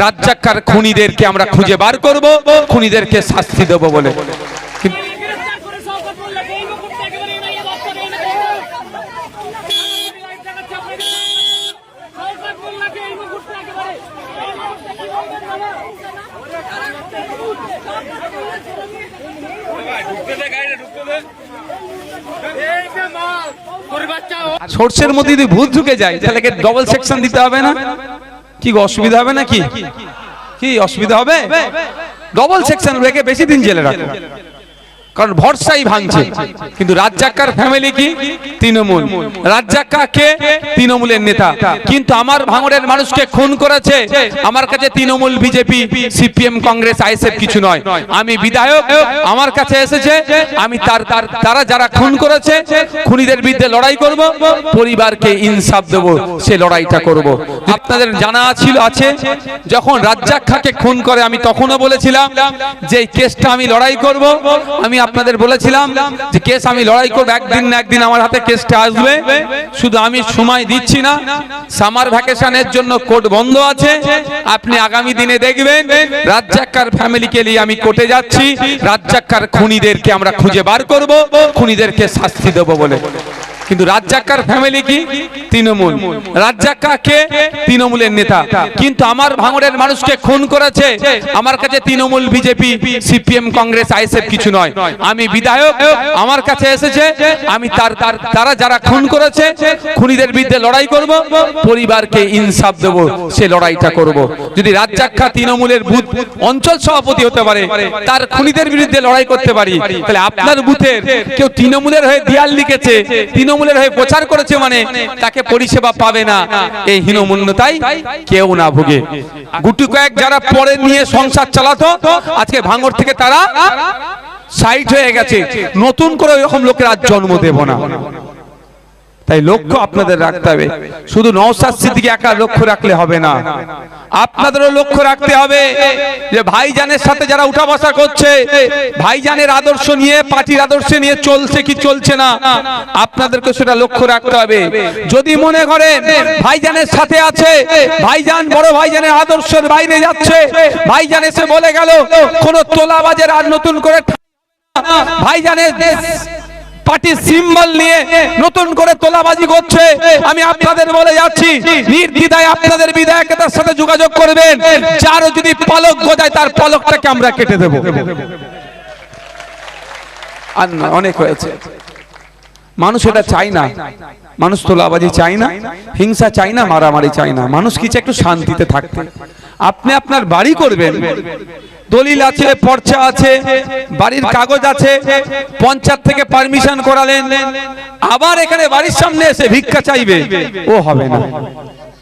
রাজ্জাকার খুনিদেরকে আমরা খুঁজে বার করব, খুনিদেরকে শাস্তি দেব বলে। সোর্সের মধ্যে যদি ভূত ঢুকে যায় তাহলে ডবল সেকশন দিতে হবে না? কি অসুবিধা হবে নাকি? কি অসুবিধা হবে? ডবল সেকশন রেখে বেশি দিন জেলে রাখো, কারণ ভরসাই ভাঙছে। কিন্তু রাজ্জাকার ফ্যামিলি কি? তৃণমূল। রাজ্জাকা কে? তৃণমূলের নেতা। কিন্তু আমার ভাঙড়ের মানুষকে খুন করেছে। আমার কাছে Trinamool, BJP, CPM, Congress, ISF কিছু নয়। আমি বিধায়ক, আমার কাছে এসেছে, আমি তারা যারা খুন করেছে খুনিদের বিরুদ্ধে লড়াই করব, পরিবারকে ইনসাফ দেব, সে লড়াইটা করব। আপনাদের জানা আছে যখন রাজ্জাকাকে খুন করে আমি তখনও বলেছিলাম যে এই কেসটা আমি লড়াই করব। আমি আপনাদের বলেছিলাম যে কেস আমি লড়াই করব, একদিন না একদিন আমার হাতে কেসটা আসবে। শুধু আমি সময় দিচ্ছি না, সামার ভ্যাকেশনের জন্য কোর্ট বন্ধ আছে। আপনি আগামী দিনে দেখবেন রাজ্জাকার ফ্যামিলিকে নিয়ে আমি কোর্টে যাচ্ছি, রাজ্জাকার খুনিদেরকে আমরা খুঁজে বার করব, খুনিদেরকে শাস্তি দেব বলে। কিন্তু রাজ্জাকার ফ্যামিলি কি? তৃণমূল। রাজ্জাকা কে? তৃণমূলের নেতা। কিন্তু আমার ভাঙড়ের মানুষকে খুন করেছে। আমার কাছে Trinamool, BJP, CPM, Congress, ISF কিছু নয়। আমি বিধায়ক, আমার কাছে এসেছে, আমি তারা যারা খুন করেছে খুনিদের বিরুদ্ধে লড়াই করব, পরিবারকে ইনসাফ দেব, সে লড়াইটা করব। যদি রাজ্জাকা তৃণমূলের বুথ অঞ্চল সভাপতি হতে পারে, তার খুনিদের বিরুদ্ধে লড়াই করতে পারি, তাহলে আপনার বুথের কেউ তৃণমূলের হয়ে দেয়াল লিখেছে, তৃণমূলের হয়ে প্রচার করেছে, মানে তাকে পরিষেবা পাবে না। এই হীনমন্যতায় কেউ না ভুগে। গুটি কয়েক যারা পরে নিয়ে সংসার চালাতো, আজকে ভাঙড় থেকে তারা সাইড হয়ে গেছে। নতুন করে এরকম লোকের আজ জন্ম দেব না। তাই লক্ষ্য আপনাদের রাখতে হবে। শুধু নওশাদ সিদ্দিকী একা লক্ষ্য রাখলে হবে না, আপনাদেরও লক্ষ্য রাখতে হবে যে ভাইজানের সাথে যারা উঠা বসা করছে, ভাইজানের আদর্শ নিয়ে, পার্টির আদর্শ নিয়ে চলছে কি চলছে না, আপনাদেরকে সেটা লক্ষ্য রাখতে হবে। যদি মনে করেন ভাইজানের সাথে আছে, ভাইজান বড় ভাইজানের আদর্শের বাইরে যাচ্ছে, ভাইজান এসে বলে গেল কোন তোলাবাজের আর নতুন করে ভাইজানের পার্টির সিম্বল নিয়ে নতুন করে তোলাবাজি করছে, আমি আপনাদের বলে যাচ্ছি নির্দ্বিধায় আপনাদের বিধায়কের সাথে যোগাযোগ করবেন। যারও যদি পলক গজায় তার পলকটাকে আমরা কেটে দেব। আর অনেক হয়েছে। মানুষ এটা চাই না, মানুষ তোলাবাজি চাই না, হিংসা চাই না, মারামারি চাই না। মানুষ কি চায়? একটু শান্তিতে থাকতে। আপনি আপনার বাড়ি করবেন, দলিল আছে, পর্চা আছে, বাড়ির কাগজ আছে, পঞ্চায়েত থেকে পারমিশন করালেন, আবার এখানে বাড়ির সামনে এসে ভিক্ষা চাইবে, ও হবে না।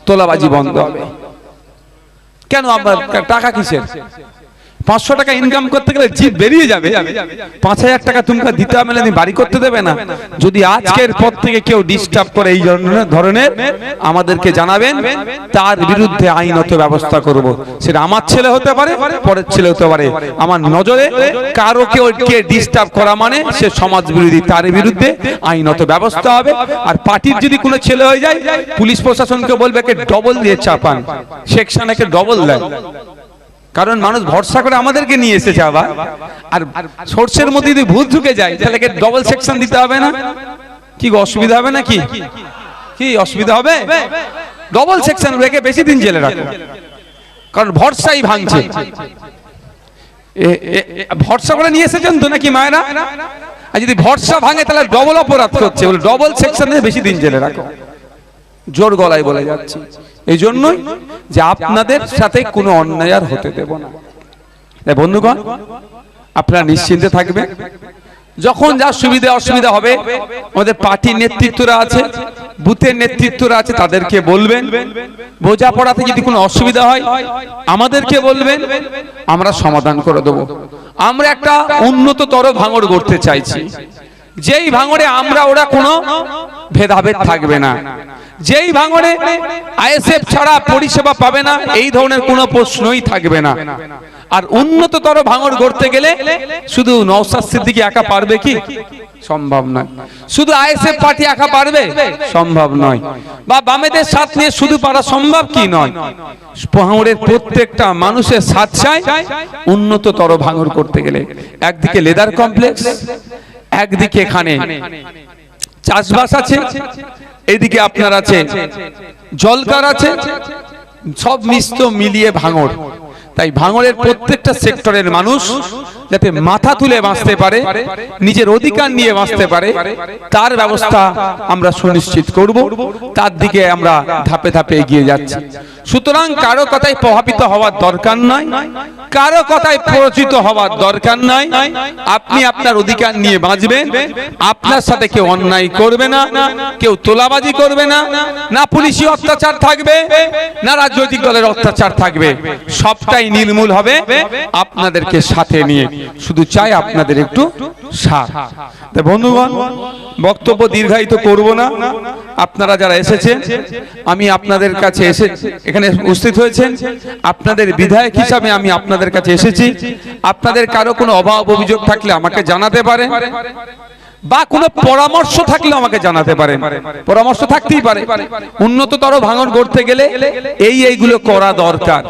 তোলাবাজি বন্ধ হবে। কেন? আমরা টাকা কিসের? 500 টাকা ইনকাম করতে গেলে জিভ বেরিয়ে যাবে। 5000 টাকা তুমি দিতে হবে, বাড়ি করতে দেবে না। যদি আজকের পর থেকে কেউ ডিস্টার্ব করে এই ধরনের, আমাদেরকে জানাবেন, তার বিরুদ্ধে আইনত ব্যবস্থা করব। সেটা আমার ছেলে হতে পারে, পরের ছেলে হতে পারে। আমার নজরে কারো কে ডিস্টার্ব করা মানে সে সমাজ বিরোধী, তার বিরুদ্ধে আইনত ব্যবস্থা হবে। আর পার্টির যদি কোনো ছেলে হয়ে যায়, পুলিশ প্রশাসনকে বলবে একে ডবল দিয়ে চাপান, সেকশন একে ডবল দেয়। কারণ মানুষ ভরসা করে আমাদেরকে নিয়ে এসেছে আবার। আর সোর্সের মধ্যে যদি ভূত ঢুকে যায় তাহলে ডবল সেকশন দিতে হবে না? কি অসুবিধা হবে নাকি? কি অসুবিধা হবে? ডবল সেকশন রেখে বেশি দিন জেলে রাখো, কারণ ভরসাই ভাঙছে। ভরসা করে নিয়ে এসেছেন তো নাকি মায়েরা? আর যদি ভরসা ভাঙে তাহলে ডবল অপরাধ করছে, বলে ডবল সেকশনে বেশি দিন জেলে রাখো। জোর গলায় বলে যাচ্ছি, এই জন্যই যে আপনাদের সাথে কোনো অন্যায় আর হতে দেব না। বন্ধুগণ, আপনারা নিশ্চিন্তে থাকবেন। যখন যা সুবিধা অসুবিধা হবে, আমাদের পার্টির নেতৃত্বরা আছে, বুথের নেতৃত্বরা আছে, তাদেরকে বলবেন। বোঝাপড়াতে যদি কোনো অসুবিধা হয় আমাদেরকে বলবেন, আমরা সমাধান করে দেব। আমরা একটা উন্নততর ভাঙড় গড়তে চাইছি, যেই ভাঙড়ে আমরা ওরা কোনো ভেদাভেদ থাকবে না, যেই ভাঙড়ে আইএসএফ ছাড়া পরিষেবা পাবে না, এই ধরনের কোনো প্রশ্নই থাকবে না। আর উন্নততর ভাঙড় গড়তে গেলে শুধু নওশাদ সিদ্দিকী একা পারবে কি? সম্ভব নয়। শুধু আইএসএফ পার্টি একা পারবে? সম্ভব নয়। বা বামেদের সাথ নিয়ে শুধু পারা সম্ভব কি নয়। ভাঙড়ের প্রত্যেকটা মানুষের সাথ চাই উন্নততর ভাঙড় করতে গেলে। একদিকে লেদার কমপ্লেক্স, একদিকে এখানে চাষবাস আছে, এদিকে আপনার আছে জলকার আছে, সব মিশ্র মিলিয়ে ভাঙড়। তাই ভাঙড়ের প্রত্যেকটা সেক্টরের মানুষ যাতে মাথা তুলে বাঁচতে পারে, নিজের অধিকার নিয়ে বাঁচতে পারে, তার ব্যবস্থা আমরা সুনিশ্চিত করব। তার দিকে আমরা ধাপে ধাপে এগিয়ে যাচ্ছি। সুতরাং কারো কথায় প্রভাবিত হওয়ার দরকার নয়, কারো কথায় প্ররোচিত হওয়ার দরকার নয়। আপনি আপনার অধিকার নিয়ে বাঁচবেন, আপনার সাথে কেউ অন্যায় করবে না, কেউ তোলাবাজি করবে না, না পুলিশি অত্যাচার থাকবে, না রাজনৈতিক দলের অত্যাচার থাকবে, সবটাই নির্মূল হবে আপনাদেরকে সাথে নিয়ে। শুধু চাই আপনাদের একটু সাথ। বন্ধুগণ, বক্তব্য দীর্ঘায়িত করব না। আপনারা যারা এসেছেন, আমি আপনাদের কাছে এসে এখানে উপস্থিত হয়েছেন আপনাদের বিধায়ক হিসাবে আমি আপনাদের কাছে এসেছি। আপনাদের কারো কোনো অভাব অভিযোগ থাকলে আমাকে জানাতে পারেন, বা কোনো পরামর্শ থাকলে আমাকে জানাতে পারেন। পরামর্শ থাকতেই পারে, উন্নততর ভাঙন করতে গেলে এইগুলো করা দরকার,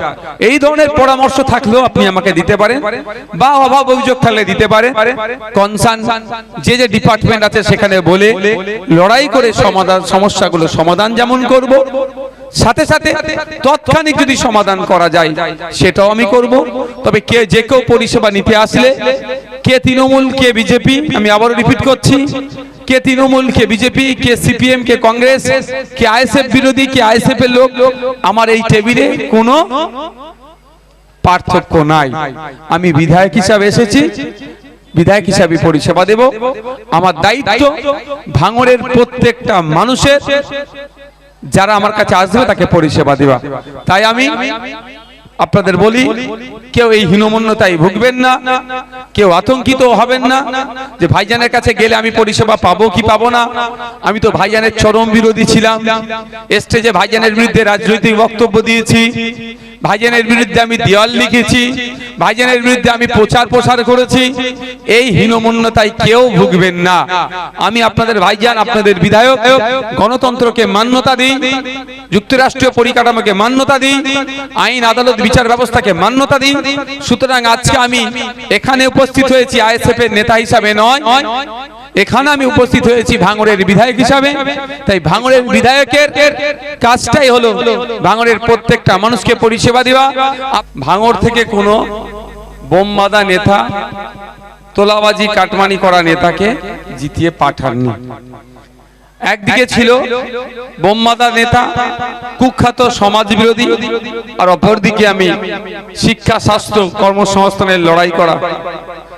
এই ধরনের পরামর্শ থাকলেও আপনি আমাকে দিতে পারেন, বা অভাব অভিযোগ থাকলে দিতে পারেন। কনসার্ন যে যে ডিপার্টমেন্ট আছে সেখানে বলে লড়াই করে সমস্যাগুলো সমাধান যেমন করব, সাথে সাথে তৎক্ষণিক যদি সমাধান করা যায় সেটাও আমি করব। তবে কে যে কেউ পরিষেবা নিতে আসলে, কে তৃণমূল কে বিজেপি, আমি আবারও রিপিট করছি, কে তৃণমূল কে বিজেপি, কে সিপিএম কে কংগ্রেস, কে আইএসএফ বিরোধী, কে আইএসএফ এর লোক, আমার এই টেবিলে কোনো পার্থক্য নাই। আমি বিধায়ক হিসাবে এসেছি, বিধায়ক হিসাবে পরিষেবা দেব। আমার দায়িত্ব ভাঙড়ের প্রত্যেকটা মানুষের যারা আমার কাছে আসবে তাকে পরিষেবা দেওয়া। তাই আমি আপনাদের বলি, কেউ এই হীনমন্যতায় ভুগবেন না, কেউ আতঙ্কিত হবেন না যে ভাইজানের কাছে গেলে আমি পরিষেবা পাবো কি পাবো না। আমি তো ভাইজানের চরম বিরোধী ছিলাম, স্টেজে ভাইজানের বিরুদ্ধে রাজনৈতিক বক্তব্য দিয়েছি, ভাইজানের বিরুদ্ধে আমি দেওয়াল লিখেছি, ভাইজানের বিরুদ্ধে আমি প্রচার প্রসার করেছি। এই হীনমন্যতায় কেউ ভুগবেন না। আমি আপনাদের ভাইজান, আপনাদের বিধায়ক, গণতন্ত্রকে মান্যতা দিই, যুক্তরাষ্ট্রীয় পরিকাঠামোকে মান্যতা দিই, আইন আদালত বিচার ব্যবস্থাকে মান্যতা দিই। সুতরাং আজকে আমি এখানে উপস্থিত হয়েছি আইএসএফ এর নেতা হিসাবে নয়, এখানে আমি উপস্থিত হয়েছি ভাঙড়ের বিধায়ক হিসাবে। তাই ভাঙড়ের বিধায়কের কাজটাই হলো ভাঙড়ের প্রত্যেকটা মানুষকে পরিষেবা দেওয়া। ভাঙড় থেকে কোনো বোমবাদা নেতা, তোলাবাজি কাটমানি করা নেতাকে জিতিয়ে পাঠাননি। একদিকে ছিল বোমবাদা নেতা, কুখ্যাত সমাজ বিরোধী, আর অপরদিকে আমি শিক্ষা, স্বাস্থ্য, কর্মসংস্থানের লড়াই করা।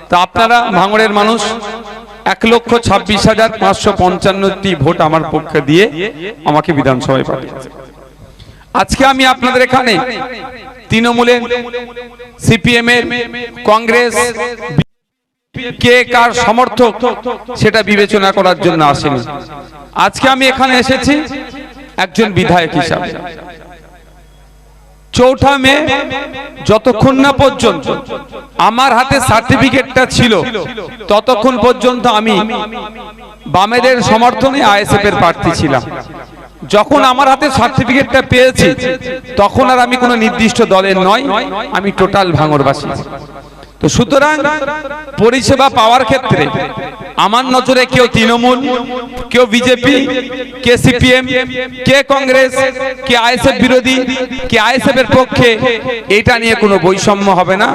তা আপনারা ভাঙড়ের মানুষ 1,26,555টি ভোট আমার পক্ষে দিয়ে আমাকে বিধানসভায় পাঠিয়েছে। আজকে আমি আপনাদের এখানে তৃণমূলের, সিপিএম এর, কংগ্রেস, কে কার সমর্থক সেটা বিবেচনা করার জন্য আসেনি। আজকে আমি এখানে এসেছি একজন বিধায়ক হিসাবে। 4 মে যতক্ষণ না পর্যন্ত আমার হাতে সার্টিফিকেটটা ছিল ততক্ষণ পর্যন্ত আমি বামেদের সমর্থনে আইএসএফ এর প্রার্থী ছিলাম। যখন আমার হাতে সার্টিফিকেটটা পেয়েছি তখন আর আমি কোনো নির্দিষ্ট দলের নয়, আমি টোটাল ভাঙড়বাসী। তো সুতরাং পরিষেবা পাওয়ার ক্ষেত্রে আমার নজরে কেউ তৃণমূল, কেউ বিজেপি, কে সিপিএম, কে কংগ্রেস, কে আইএসএফ বিরোধী, কে আইএসএফ এর পক্ষে, এটা নিয়ে কোনো বৈষম্য হবে না,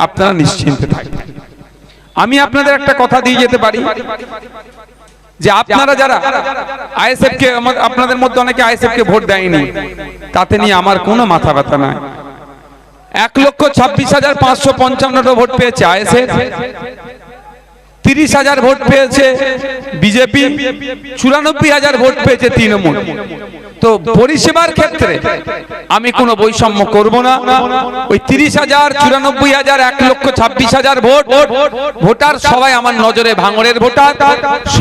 আপনারা নিশ্চিন্তে থাকবেন। আমি আপনাদের একটা কথা দিয়ে যেতে পারি যে আপনারা যারা আইএসএফ কে, আপনাদের মধ্যে অনেকে আইএসএফ কে ভোট দেয়নি, তাতে নিয়ে আমার কোনো মাথা ব্যথা নাই। 1,26,555টা ভোট পেয়েছে আইএসএফ, 30,000 ভোট পেয়েছে বিজেপি, 94,000 ভোট পেয়েছে তৃণমূল। তো পরিষেবার ক্ষেত্রে আমি কোনো বৈষম্য করব না। ওই 30,000, 94,000, 1,26,000 ভোট ভোটার সবাই আমার নজরে ভাঙড়ের ভোটার,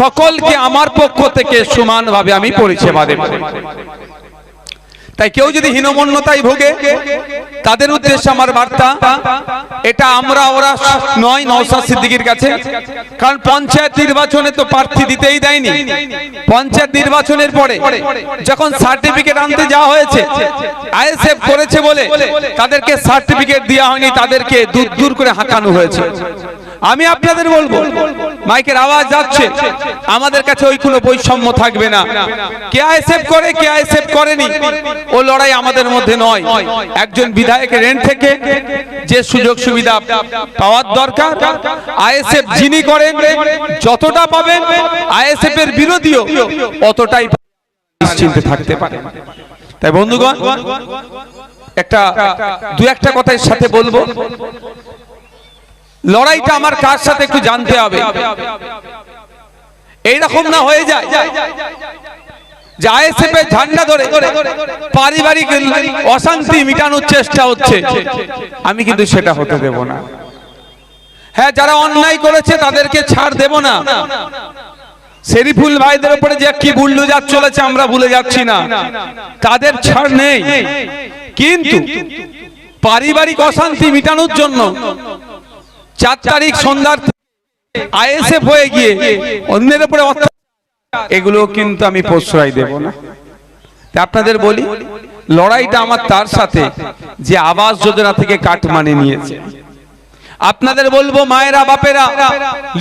সকলকে আমার পক্ষ থেকে সমানভাবে আমি পরিষেবা দেব। তাই কেউ যদি হীনমন্যতায় ভোগে তাদের উদ্দেশ্যে আমার বার্তা, এটা আমরা ওরা নয় নওশাদ সিদ্দিকীর কাছে, কারণ পঞ্চায়েত নির্বাচনে তো প্রার্থী দিতেই দেয়নি। পঞ্চায়েত নির্বাচনের পরে যখন সার্টিফিকেট আনতে যাওয়া হয়েছে, আইএসএফ করেছে বলে তাদেরকে সার্টিফিকেট দেওয়া হয়নি, তাদেরকে দূর দূর করে হাঁকানো হয়েছে। আমি আপনাদের বলবো, মাইকের আওয়াজ যাচ্ছে, আমাদের কাছে ওই কোনো বৈষম্য থাকবে না। কে আইএসএফ করে কে আইএসএফ করেনি ও লড়াই আমাদের মধ্যে নয়। একজন বিধায়কের রেন্ট থেকে যে সুযোগ সুবিধা পাওয়ার দরকার, আইএসএফ যিনি করেন যতটা পাবেন, আইএসএফ এর বিরোধীও অতটাই নিশ্চিন্তে থাকতে পারে। তাই বন্ধুগণ, দু একটা কথার সাথে বলবো, লড়াইটা আমার কার সাথে একটু জানতে হবে। এইরকম না হয়ে যায় যে আইএসএফ এর ঝান্ডা ধরে পারিবারিক অশান্তি মিটানোর চেষ্টা হচ্ছে। আমি কিন্তু সেটা হতে দেব না। হ্যাঁ, যারা অন্যায় করেছে তাদেরকে ছাড় দেব না। শরীফুল ভাইদের উপরে যে কি বুলডোজার চলেছে আমরা ভুলে যাচ্ছি না, তাদের ছাড় নেই। কিন্তু পারিবারিক অশান্তি মিটানোর জন্য 4 তারিখ সন্ধ্যার আইএসএফ হয়ে গিয়ে অন্যের উপরে এগুলো কিন্তু আমি প্রশ্রয় দেব না। আপনাদের বলি, লড়াইটা আমার তার সাথে যে আবাস যোজনা থেকে কাটমানি নিয়েছে। আপনাদের বলবো, মায়েরা বাপেরা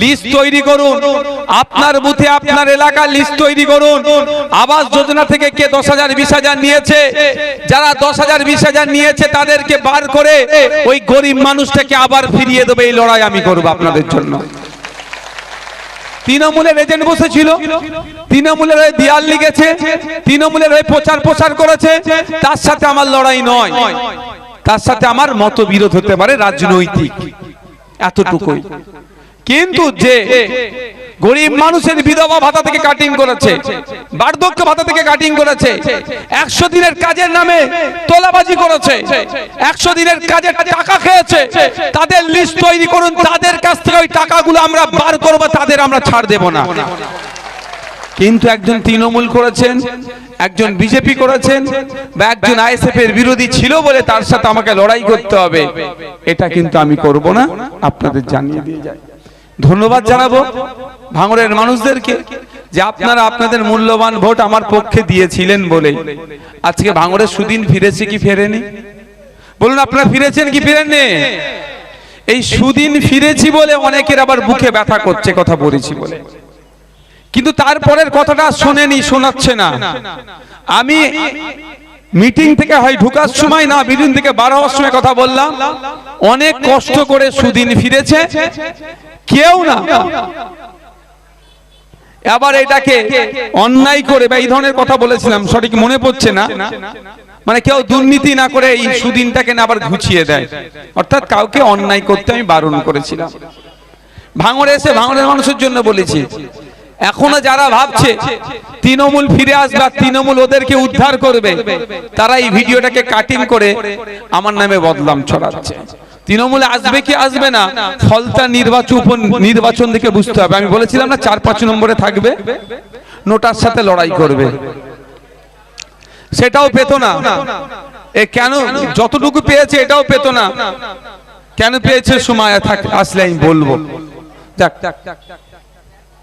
লিস্ট তৈরি করুন, আপনার বুথে আপনার এলাকার লিস্ট তৈরি করুন। আবাস যোজনা থেকে কে 10,000 20,000 নিয়েছে, যারা 10,000 20,000 নিয়েছে তাদেরকে বার করে ওই গরিব মানুষটাকে আবার ফিরিয়ে দেবে। এই লড়াই আমি করব আপনাদের জন্য। তৃণমূলের এজেন্ট বসেছিল, তৃণমূলের হয়ে দেয়াল লিখেছে, তৃণমূলের হয়ে প্রচার করেছে, তার সাথে আমার লড়াই নয়। তার সাথে আমার মতবিরোধ হতে পারে রাজনৈতিক, এতটুকুই। কিন্তু যে গরিব মানুষের বিধবা ভাতা থেকে কাটিং করেছে, বার্ধক্য ভাতা থেকে কাটিং করেছে, 100 দিনের কাজের নামে তোলাবাজি করেছে, 100 দিনের কাজের টাকা খেয়েছে, তাদের লিস্ট তৈরি করুন। তাদের কাছ থেকে ওই টাকাগুলো আমরা বার করব, তাদের আমরা ছাড় দেব না। কিন্তু একজন তৃণমূল করেছেন, একজন বিজেপি করেছেন, বা একজন আইএসএফ এর বিরোধী ছিল বলে তার সাথে আমাকে লড়াই করতে হবে, এটা কিন্তু আমি করব না। আপনাদের জানিয়ে দিয়ে যাই। ধন্যবাদ জানাবো ভাঙড়ের মানুষদেরকে যে আপনারা আপনাদের মূল্যবান ভোট আমার পক্ষে দিয়েছিলেন বলে আজকে ভাঙড়ের সুদিন ফিরেছে কি ফেরেনি? বলুন, আপনারা ফিরেছেন কি ফিরেননি? এই সুদিন ফিরেছি বলে অনেকের আবার বুকে ব্যথা করছে কথা বলেছি বলে, কিন্তু তারপরের কথাটা শোনেনি, শোনাচ্ছে না। আমি মিটিং থেকে হয় ঢোকার সময় না, মিটিং থেকে বার হওয়ার সময় কথা বললাম, অনেক কষ্ট করে সুদিন ফিরেছে কেউ না। আবার এটাকে অন্যায় করে বা এই ধরনের কথা বলেছিলাম, সঠিক মনে পড়ছে না, মানে কেউ দুর্নীতি না করে এই সুদিনটাকে না আবার ঘুচিয়ে দেয়, অর্থাৎ কাউকে অন্যায় করতে আমি বারণ করেছিলাম। ভাঙড়ে এসে ভাঙড়ের মানুষের জন্য বলেছি, এখনো যারা ভাবছে তৃণমূল ফিরে আসবে, তৃণমূল ওদেরকে উদ্ধার করবে, তারা এই ভিডিওটাকে কাটিং করে আমার নামে বদনাম ছড়াচ্ছে। তৃণমূলে আসবে কি আসবে না, ফলতা নির্বাচন দেখে বুঝতে হবে। আমি বলেছিলাম না 4-5 নম্বরে থাকবে, নোটার সাথে লড়াই করবে, সেটাও পেত না। এ কেন যতটুকু পেয়েছে এটাও পেত না, কেন পেয়েছে সময় আসলে আমি বলবো।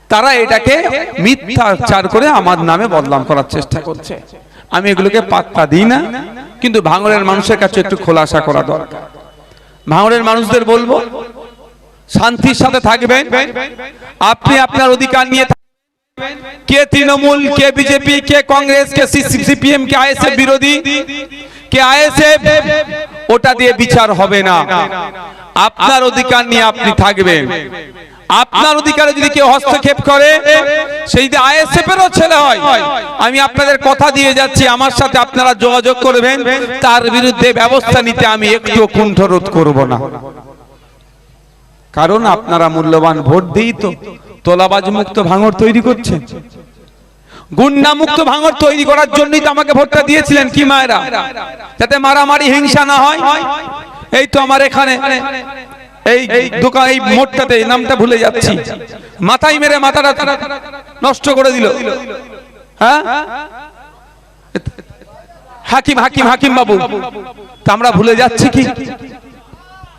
তারা এটাকে মিথ্যাচার করে আমার নামে বদনাম করার চেষ্টা করছে। আমি এগুলোকে পাত্তা দিই না, কিন্তু ভাঙড়ের মানুষের কাছে একটু খোলাসা করা দরকার। ভাঙড়ের মানুষদের বলবো, শান্তির সাথে থাকবেন, আপনি আপনার অধিকার নিয়ে থাকবেন। কে তৃণমূল, কে বিজেপি, কে কংগ্রেস, কে সিপিএম, কে আইএসএফ বিরোধী, কে আইএসএফ, ওটা দিয়ে বিচার হবে না। আপনার অধিকার নিয়ে আপনি থাকবেন। আপনার অধিকারে যদি কেউ হস্তক্ষেপ করে, সেই যদি আইএসএফ এরও ছেলে হয়, আমি আপনাদের কথা দিয়ে যাচ্ছি, আমার সাথে আপনারা যোগাযোগ করবেন, তার বিরুদ্ধে ব্যবস্থা নিতে আমি একটু কুণ্ঠরোধ করব না। কারণ আপনারা মূল্যবান ভোট দিই তো তোলাবাজ মুক্ত ভাঙড় তৈরি করছেন, গুন্ডা মুক্ত ভাঙড় তৈরি করার জন্যই তো আমাকে ভোটটা দিয়েছিলেন। কি মায়েরা, যাতে মারামারি হিংসা না হয়। এই তো আমার এখানে এই দোকান, এই মোড়টাতে, নামটা ভুলে যাচ্ছি, মাথায় মেরে মাথাটা নষ্ট করে দিল। হ্যাঁ হাকিম হাকিম হাকিম বাবু, তা আমরা ভুলে যাচ্ছি কি?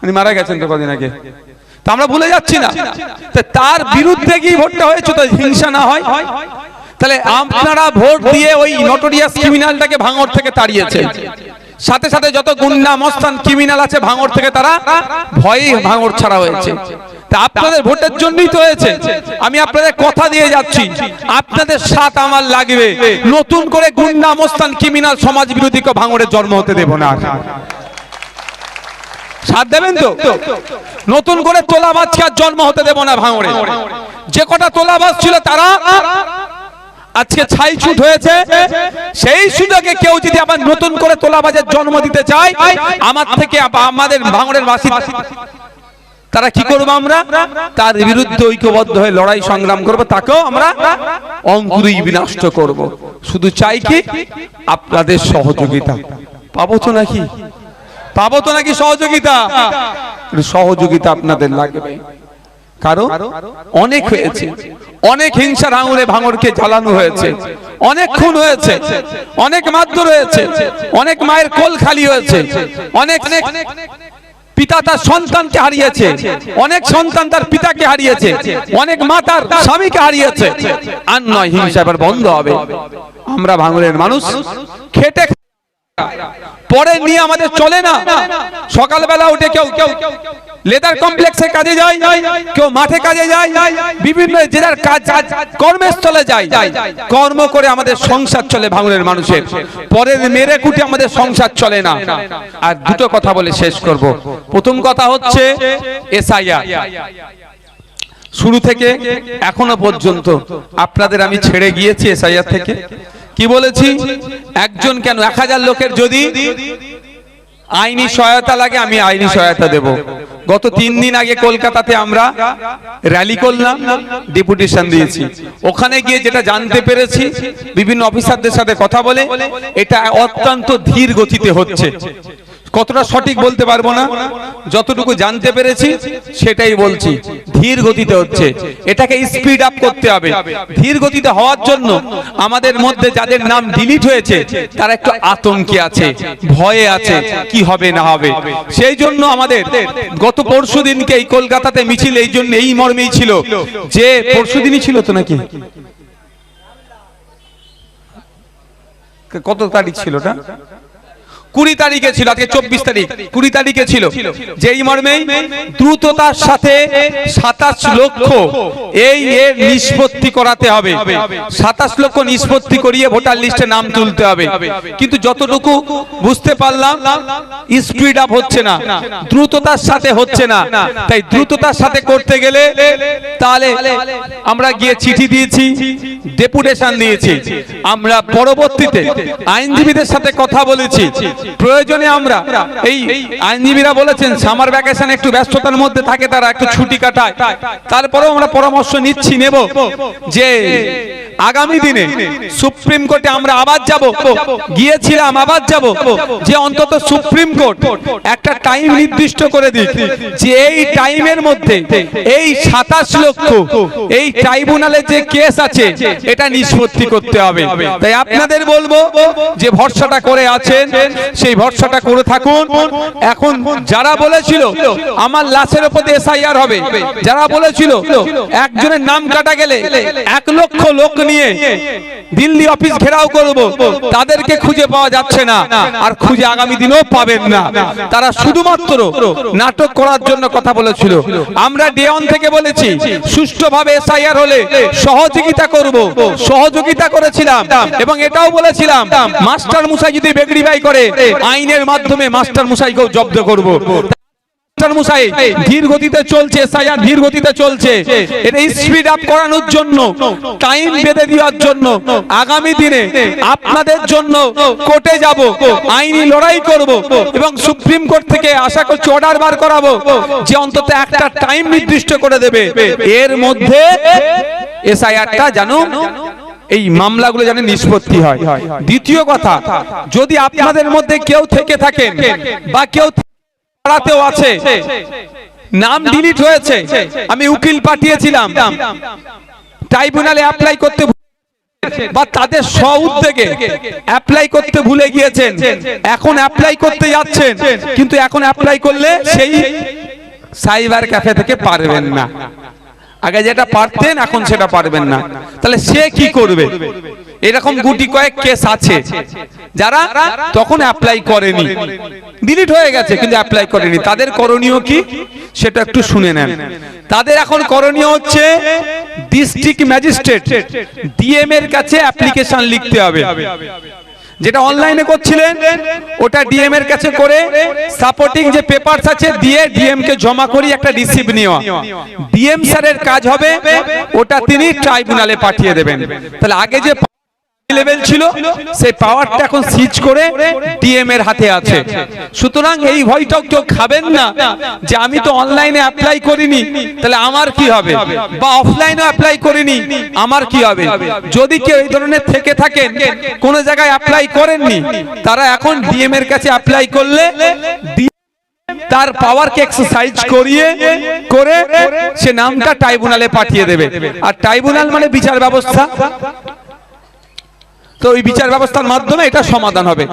উনি মারা গেছেন তো কদিন আগে, তা আমরা ভুলে যাচ্ছি না। তার বিরুদ্ধে কি ভোটটা হয়েছে, তো হিংসা না হয়? তাহলে আপনারা ভোট দিয়ে ওই নটোরিয়াস ক্রিমিনালটাকে ভাঙড় থেকে তাড়িয়েছে, সাথে সাথে যত গুন্ডা মস্তান ক্রিমিনাল আছে ভাঙড় থেকে তারা ভয়ে ভাঙড় ছাড়া হয়েছে। তা আপনাদের ভোটের জন্যই তো হয়েছে। আমি আপনাদের কথা দিয়ে যাচ্ছি, আপনাদের সাথ আমার লাগবে। নতুন করে গুন্ডা মস্তান ক্রিমিনাল সমাজ বিরোধীকে ভাঙড়ের জন্ম হতে দেব না। সাথ দেবেন তো? নতুন করে তোলাবাজকে আর জন্ম হতে দেব না ভাঙড়ে। যে কটা তোলাবাজ ছিল তারা আজকে ছাইছুট হয়েছে, সেই সুযোগে কেউ যদি আবার নতুন করে তোলাবাজের জন্ম দিতে চায়, আমার থেকে আমাদের ভাঙড়ের বাসী তারা কি করবো? আমরা তার বিরুদ্ধে ঐক্যবদ্ধ হয়ে লড়াই সংগ্রাম করব, তাকেও আমরা অঙ্কুরেই বিনষ্ট করব। শুধু চাই কি আপনাদের সহযোগিতা। পাবো তো নাকি? পাবো তো নাকি সহযোগিতা? সহযোগিতা আপনাদের লাগবে, কারণ অনেক হয়েছে, অনেক হিংসার আঙুলে ভাঙড়কে জ্বালানো হয়েছে, অনেক খুন হয়েছে, অনেক মারধর হয়েছে, অনেক মায়ের কোল খালি হয়েছে, অনেক পিতা তার সন্তানকে হারিয়েছে, অনেক সন্তান তার পিতাকে হারিয়েছে, অনেক মা তার স্বামীকে হারিয়েছে। আর নয়, হিংসা এবার বন্ধ হবে। আমরা ভাঙড়ের মানুষ খেটে পরে নিয়ে আমাদের চলে না। সকালবেলা উঠে কেউ লেদার কমপ্লেক্সে কাজে যায়, কেউ মাঠে কাজে যায়, বিভিন্ন জেলার কাজ কর্মস্থলে যায়, কর্ম করে আমাদের সংসার চলে ভাঙড়ের মানুষের। পরে মেরে কুটে আমাদের সংসার চলে না। আর দুটো কথা বলে শেষ করব। প্রথম কথা হচ্ছে এসআইআর। শুরু থেকে এখনো পর্যন্ত আপনাদের আমি ছেড়ে গিয়েছি এসআইআর থেকে। কি বলেছি? একজন কেন 1000 লোকের যদি আইনি সহায়তা লাগে আমি আইনি সহায়তা দেব। গত 3 দিন আগে কলকাতাতে আমরা র্যালি করলাম, ডেপুটেশন দিয়েছি। ওখানে গিয়ে যেটা জানতে পেরেছি, বিভিন্ন অফিসারদের সাথে কথা বলে, এটা অত্যন্ত ধীর গতিতে হচ্ছে। কতটা সঠিক বলতে পারবো না, যতটুকু জানতে পেরেছি সেটাই বলছি। ধীর গতিতে হচ্ছে, এটাকে স্পিড আপ করতে হবে। ধীর গতিতে হওয়ার জন্য আমাদের মধ্যে যাদের নাম ডিলিট হয়েছে তারা একটু আতঙ্কে আছে, ভয়ে আছে, কি হবে না হবে। সেই জন্য আমাদের গত পরশুদিনকে এই কলকাতাতে মিছিল এই জন্য এই মর্মেই ছিল যে, পরশুদিনই ছিল তো নাকি, কত তারিখ ছিল ওটা? 20 তারিখে ছিল, আজকে 24 তারিখ, 20 তারিখে ছিল। যেই মর্মেই দ্রুততার সাথে 27 লক্ষ এই এর নিষ্পত্তি করাতে হবে। 27 লক্ষ নিষ্পত্তি করিয়ে ভোটার লিস্টে নাম তুলতে হবে। কিন্তু যতটুকু বুঝতে পারলাম স্পিড আপ হচ্ছে না, দ্রুততার সাথে হচ্ছে না। তাই দ্রুততার সাথে করতে গেলে তাহলে আমরা গিয়ে চিঠি দিয়েছি, ডেপুটেশন দিয়েছি। আমরা পরবর্তীতে আইনজীবীদের সাথে কথা বলেছি। প্রয়োজনে আমরা এই আইনজীবীরা বলেছেন সামার ভ্যাকেশন একটু ব্যস্ততার মধ্যে থাকে, তারা একটু ছুটি কাটায়। তারপরেও আমরা পরামর্শ নিচ্ছি, নেব যে আগামী দিনে সুপ্রিম কোর্টে আমরা আবার যাব, গিয়েছিলাম আবার যাব, যে অন্তত সুপ্রিম কোর্ট একটা টাইম নির্দিষ্ট করে দিক যে এই টাইমের মধ্যে এই 27 লক্ষ এই ট্রাইব্যুনালে যে কেস আছে এটা নিষ্পত্তি করতে হবে। তাই আপনাদের বলবো যে ভরসাটা করে আছেন সেই ভরসাটা করে থাকুন। এখন যারা বলেছিল আমার লাশের উপর এসআইআর হবে, যারা বলেছিল একজনের নাম কাটা গেলে 1 লক্ষ লোক নিয়ে দিল্লি অফিস ঘেরাও করব, তাদেরকে খুঁজে পাওয়া যাচ্ছে না, আর খুঁজে আগামী দিনেও পাবেন না। তারা শুধুমাত্র নাটক করার জন্য কথা বলেছিল। আমরা ডে ওয়ান থেকে বলেছি সুষ্ঠুভাবে এসআইআর হলে সহযোগিতা করব, সহযোগিতা করেছিলাম এবং এটাও বলেছিলাম মাস্টার মুসাই যদি বেগড়ি বাই করে আইনের মাধ্যমে মাস্টার মুসাইকেও জব্দ করব। ধীর গতিতে চলছে, এসআইআর ধীর গতিতে চলছে। এটা স্পিড আপ করানোর জন্য, টাইম বেঁধে দেওয়ার জন্য আগামী দিনে আপনাদের জন্য কোর্টে যাব, আইনি লড়াই করব এবং সুপ্রিম কোর্ট থেকে আশা করছি অর্ডার বার করাবো যে অন্তত একটা টাইম নির্দিষ্ট করে দেবে, এর মধ্যে এসআইআরটা জানো এই মামলাগুলো যেন নিষ্পত্তি হয়। দ্বিতীয় কথা, যদি আপনাদের মধ্যে কেউ থেকে থাকেন বা কেউ আছে নাম ডিলিট হয়েছে, আমি উকিল পাঠিয়েছিলাম, ট্রাইব্যুনালে অ্যাপ্লাই করতে বা তাদের স্ব উদ্যোগে অ্যাপ্লাই করতে ভুলে গিয়েছেন, এখন অ্যাপ্লাই করতে যাচ্ছেন, কিন্তু এখন অ্যাপ্লাই করলে সেই সাইবার ক্যাফে থেকে পারবেন না। আগে যেটা পারতেন এখন সেটা পারবেন না, তাহলে সে কি করবে? এরকম গুটি কয়েক কেস আছে যারা তখন অ্যাপ্লাই করেনি, ডিলিট হয়ে গেছে কিন্তু অ্যাপ্লাই করেনি। তাদের করণীয় কি সেটা একটু শুনে নেন। তাদের এখন করণীয় হচ্ছে ডিস্ট্রিক্ট ম্যাজিস্ট্রেট ডিএম এর কাছে অ্যাপ্লিকেশন লিখতে হবে। যেটা অনলাইনে করছিলেন ওটা ডিএম এর কাছে করে সাপোর্টিং যে পেপারস আছে দিয়ে ডিএম কে জমা করি একটা রিসিভ নেওয়া। ডিএম স্যারের কাজ হবে ওটা তিনি ট্রাইব্যুনালে পাঠিয়ে দেবেন। তাহলে আগে যে লেভেল ছিল সেই পাওয়ারটা এখন সিজ করে ডিএম এর হাতে আছে। সুতরাং এই ভয়টাও কেউ খাবেন না যে আমি তো অনলাইনে অ্যাপ্লাই করিনি তাহলে আমার কি হবে, বা অফলাইনে অ্যাপ্লাই করিনি আমার কি হবে। যদি কেউ এই ধরনের থেকে থাকেন কোন জায়গায় অ্যাপ্লাই করেননি, তারা এখন ডিএম এর কাছে অ্যাপ্লাই করলে তার পাওয়ারকে এক্সারসাইজ করিয়ে করে সে নামটা ট্রাইব্যুনালে পাঠিয়ে দেবে। আর ট্রাইব্যুনাল মানে বিচার ব্যবস্থা, তো ওই বিচার ব্যবস্থার মাধ্যমে এটা সমাধান হবে।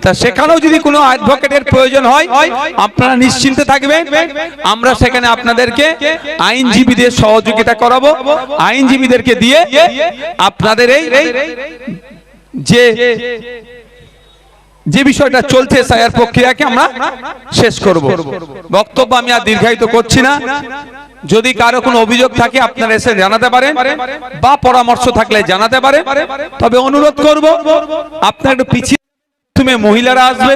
তা সেখানেও যদি কোনো অ্যাডভোকেটের প্রয়োজন হয় আপনারা নিশ্চিন্তে থাকবেন, আমরা সেখানে আপনাদেরকে আইনজীবীদের সহযোগিতা করাবো। আইনজীবীদেরকে দিয়ে আপনাদের এই যে বিষয়টা চলছে এসআইআর প্রক্রিয়াকে আমরা শেষ করব। বক্তব্য আমি আর দীর্ঘায়িত করছি না। যদি কারো কোনো অভিযোগ থাকে আপনারা এসে জানাতে পারেন বা পরামর্শ থাকলে জানাতে পারেন। তবে অনুরোধ করব আপনারা একটু পিছিয়ে মহিলারা আসবে।